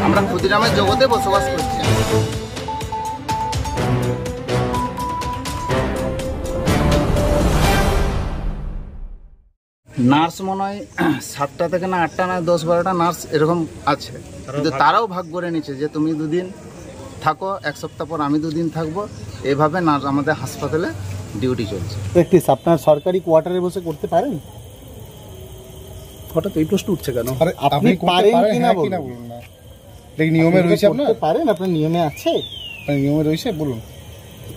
আমরা ক্ষুদিরামের জগতে বসবাস করছি। নার্স মনে হয় 7টা থেকে না 8টা না 10-12টা নার্স এরকম আছে, কিন্তু তারাও ভাগ করে নিচ্ছে যে তুমি দুদিন থাকো, এক সপ্তাহ পর আমি দুদিন থাকবো, এইভাবে নার্স আমাদের হাসপাতালে ডিউটি চলছে। প্র্যাকটিস আপনার সরকারি কোয়ার্টারে বসে করতে পারেন? হঠাৎ এই প্রশ্ন উঠছে কেন? আপনি পারেন কিনা বলুন না। দেখি নিয়মে রয়েছে, আপনার পারেন, আপনার নিয়মে আছে, আপনার নিয়মে রয়েছে বলুন।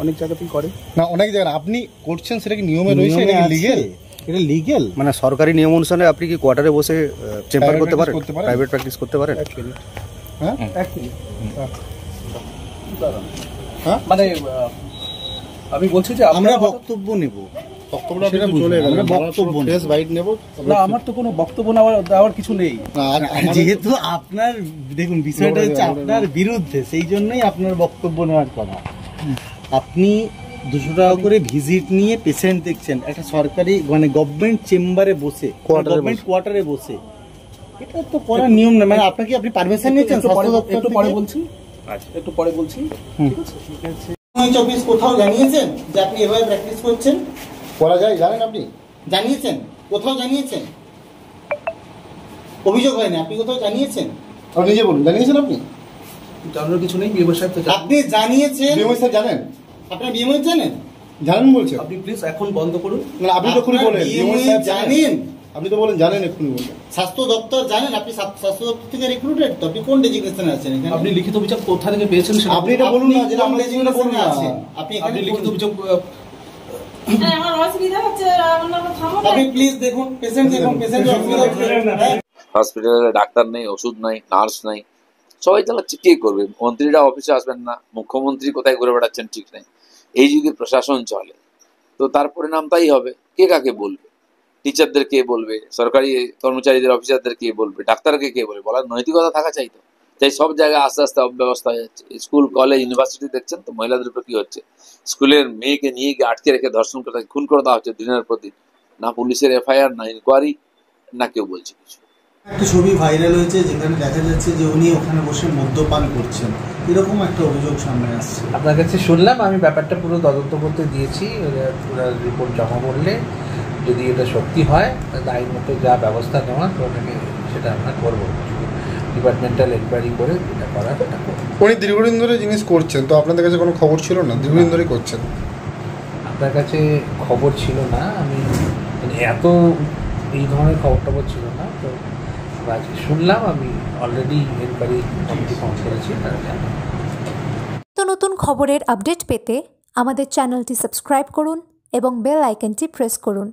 অনেক জায়গাতেই করে না, অনেক জায়গায় আপনি করছেন, সেটা কি নিয়মে রয়েছে? এটা কি লিগ্যাল? এটা লিগ্যাল মানে সরকারি নিয়ম অনুসারে আপনি কি কোয়ার্টারে বসে চেম্বার করতে পারেন, প্রাইভেট প্র্যাকটিস করতে পারেন? হ্যাঁ, মানে আমি বলছি যে আমরা বক্তব্য নেব, আমার তো কোনো বক্তব্য দেওয়ার কিছু নেই, যেহেতু আপনার দেখুন বিষয়টা হচ্ছে আপনার বিরুদ্ধে, সেই জন্যই আপনার বক্তব্য নেওয়ার কথা। আপনি 200 টাকা করে ভিজিট নিয়ে পেশেন্ট দেখছেন একটা সরকারি মানে গভর্নমেন্ট চেম্বারে বসে, গভর্নমেন্ট কোয়ার্টারে বসে, এটা তো করার নিয়ম না। মানে আপনাকে আপনি পারমিশন নিয়েছেন স্বাস্থ্য দপ্তর? একটু পরে বলছি, একটু পরে বলছি। ঠিক আছে, অফিস কোথাও জানিয়েছেন যে আপনি এভাবে প্র্যাকটিস করছেন? করা যায় জানেন? আপনি জানিয়েছেন? কোথাও জানিয়েছেন? অভিযোগ হয়নি, আপনি কোথাও জানিয়েছেন? আপনি নিজে বলুন, জানিয়েছেন? আপনি জানার কিছু নেই, বিএমও সাহেব তো আপনি জানিয়েছেন? বিএমও সাহেব জানেন? আপনার বিএমও জানেন? জানেন বলছেন আপনি, প্লিজ এখন বন্ধ করুন। না, আপনি তো এক্ষুনি বলেন বিএমও সাহেব জানেন, আপনি তো বলেন জানেন, এক্ষুনি বলেন। স্বাস্থ্য দপ্তর জানেন? আপনি স্বাস্থ্য দপ্তর থেকে রিক্রুটেড তো? আপনি কোন ডেজিগনেশনে আছেন এখানে? আপনি লিখিত অভিযোগ কোথা থেকে পেয়েছেন সেটা আপনি এটা বলুন না, যে আমরা ডেজিগনেশনে আছেন। আপনি লিখিত অভিযোগ, আমার অসুবিধা হচ্ছে, আপনি প্লিজ দেখুন, পেশেন্ট দেখুন, পেশেন্ট হসপিটালে ডাক্তার নেই, ওষুধ নাই, নার্স নাই, সবাই চালাচ্ছে, কে করবে? মন্ত্রীরা অফিসে আসবেন না, মুখ্যমন্ত্রী কোথায় ঘুরে বেড়াচ্ছেন ঠিক নেই। এই যুগে প্রশাসন চলে, তো তার পরিণাম তাই হবে। কে কাকে বলবে? টিচারদের কে বলবে? সরকারি কর্মচারীদের, অফিসারদের কে বলবে? ডাক্তারকে কে বলবে? বলার নৈতিকতা থাকা চাইতো। তাই সব জায়গায় আস্তে আস্তে অব্যবস্থা হয়ে যাচ্ছে। স্কুল, কলেজ, ইউনিভার্সিটি দেখছেন তো মহিলাদের উপর কি হচ্ছে। স্কুলের মেয়েকে নিয়ে গিয়ে আটকে রেখে ধর্ষণ করে খুন করে দেওয়া হচ্ছে দিনের পর দিন। না পুলিশের এফআইআর, না ইনকোয়ারি, না কেউ বলছে কিছু। একটা ছবি ভাইরাল হয়েছে যেখানে দেখা যাচ্ছে যে উনি ওখানে বসে মদ্যপান করছেন, এরকম একটা অভিযোগ সামনে আসছে। আপনার কাছে শুনলাম, আমি ব্যাপারটা পুরো তদন্ত করতে দিয়েছি। ওরা রিপোর্ট জমা করলে যদি এটা সত্যি হয় তাহলে আইন মতো যা ব্যবস্থা নেওয়া তো ওটাকে সেটা আমরা করবো। ডিপার্টমেন্টাল এনকোয়ারি করে এটা করার এটা করবো। উনি দীর্ঘদিন ধরে জিনিস করছেন, তো আপনাদের কাছে কোনো খবর ছিল না? দীর্ঘদিন ধরে করছেন, আপনার কাছে খবর ছিল না, আমি এত এই ধরনের খবর টবর ছিল না, তো আজকে শুনলাম। আমি অলরেডি এনকোয়ারি কমিটি ফর্ম করেছি। তো নতুন খবরের আপডেট পেতে আমাদের চ্যানেলটি সাবস্ক্রাইব করুন এবং বেল আইকনটি প্রেস করুন।